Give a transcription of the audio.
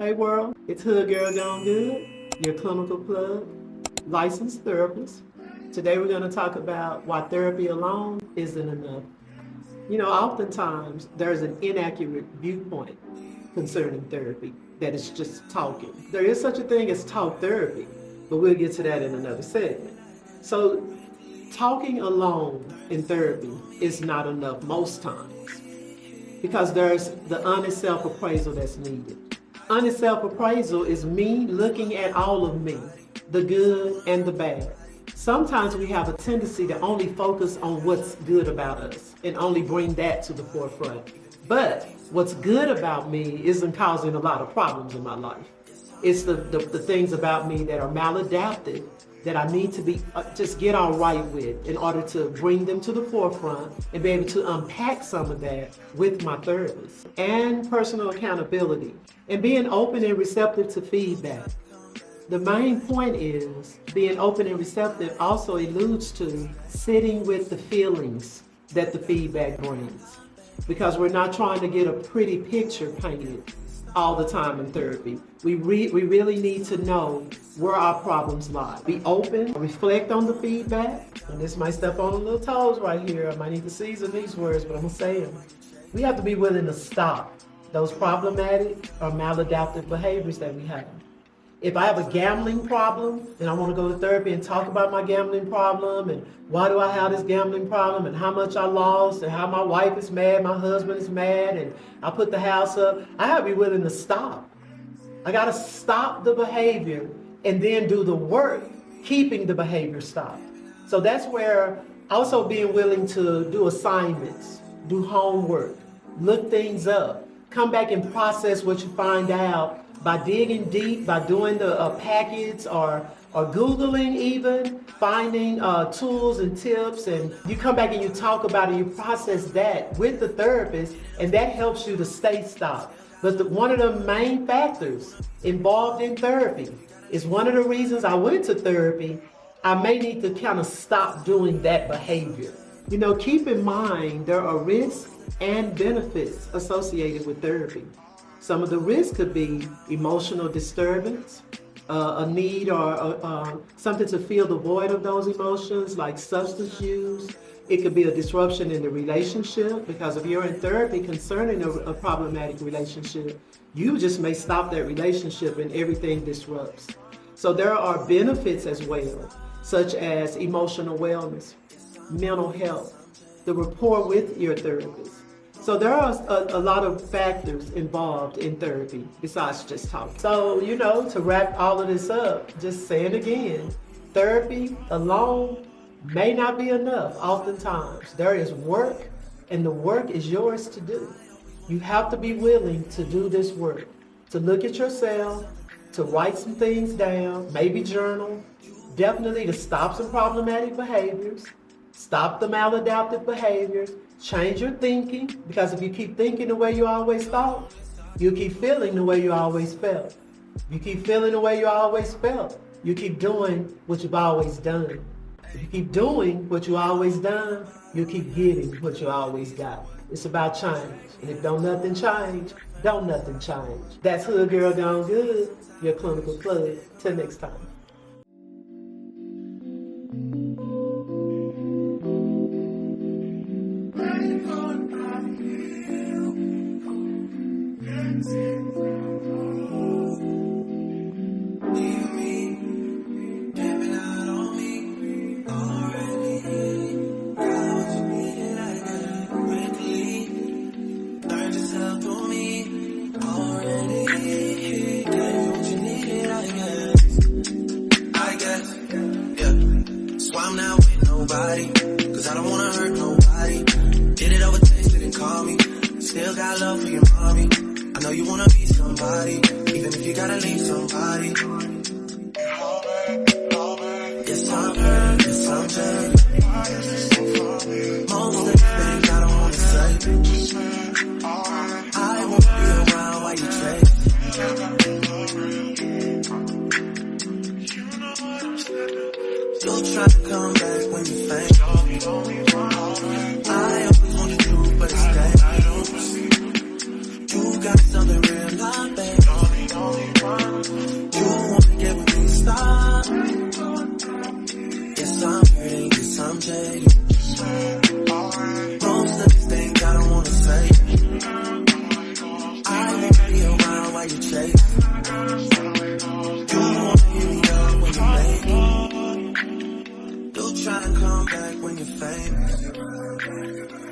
Hey world, it's Hood Girl Gone Good, your clinical plug, licensed therapist. Today we're going to talk about why therapy alone isn't enough. You know, oftentimes there's an inaccurate viewpoint concerning therapy, that it's just talking. There is such a thing as talk therapy, but we'll get to that in another segment. So talking alone in therapy is not enough most times, because there's the honest self-appraisal that's needed. Honest self-appraisal is me looking at all of me, the good and the bad. Sometimes we have a tendency to only focus on what's good about us and only bring that to the forefront. But what's good about me isn't causing a lot of problems in my life. It's the things about me that are maladaptive that I need to be just get all right with in order to bring them to the forefront and be able to unpack some of that with my therapist. And personal accountability and being open and receptive to feedback. The main point is being open and receptive also alludes to sitting with the feelings that the feedback brings, because we're not trying to get a pretty picture painted all the time in therapy. We really need to know where our problems lie. Be open, reflect on the feedback, and this might step on a little toes right here. I might need to season these words, but I'm gonna say them. We have to be willing to stop those problematic or maladaptive behaviors that we have. If I have a gambling problem and I want to go to therapy and talk about my gambling problem and why do I have this gambling problem and how much I lost and how my wife is mad, my husband is mad, and I put the house up, I have to be willing to stop. I got to stop the behavior and then do the work, keeping the behavior stopped. So that's where also being willing to do assignments, do homework, look things up, come back and process what you find out by digging deep, by doing the packets or Googling even, finding tools and tips, and you come back and you talk about it, you process that with the therapist, and that helps you to stay stopped. But one of the main factors involved in therapy is one of the reasons I went to therapy, I may need to kind of stop doing that behavior. You know, keep in mind there are risks and benefits associated with therapy. Some of the risks could be emotional disturbance, a need or something to fill the void of those emotions, like substance use. It could be a disruption in the relationship, because if you're in therapy concerning a problematic relationship, you just may stop that relationship and everything disrupts. So there are benefits as well, such as emotional wellness, mental health, the rapport with your therapist. So there are a lot of factors involved in therapy besides just talking. So, you know, to wrap all of this up, just saying again, therapy alone may not be enough. Oftentimes there is work, and the work is yours to do. You have to be willing to do this work, to look at yourself, to write some things down, maybe journal, definitely to stop some problematic behaviors, stop the maladaptive behaviors, change your thinking, because if you keep thinking the way you always thought, you keep feeling the way you always felt. You keep feeling the way you always felt, you keep doing what you've always done. If you keep doing what you always done, you keep getting what you always got. It's about change. And if don't nothing change, don't nothing change. That's Hood Girl Gone Good, your clinical plug. Till next time. I'm not with nobody, cause I don't wanna hurt nobody. Did it over text, didn't call me. Still got love for your mommy. I know you wanna be somebody, even if you gotta leave somebody. Yes, I'm hurt, yes, I'm hurt. Most of the things I don't wanna say. I won't be around while you trade. You'll try to come back when you faint. I always wanted to, but it's dangerous. You got something real, not bad. I'm jaded. Most of these things I don't wanna say. I won't be around while you chase. You won't hit me up when you make it. You tryna come back when you're famous.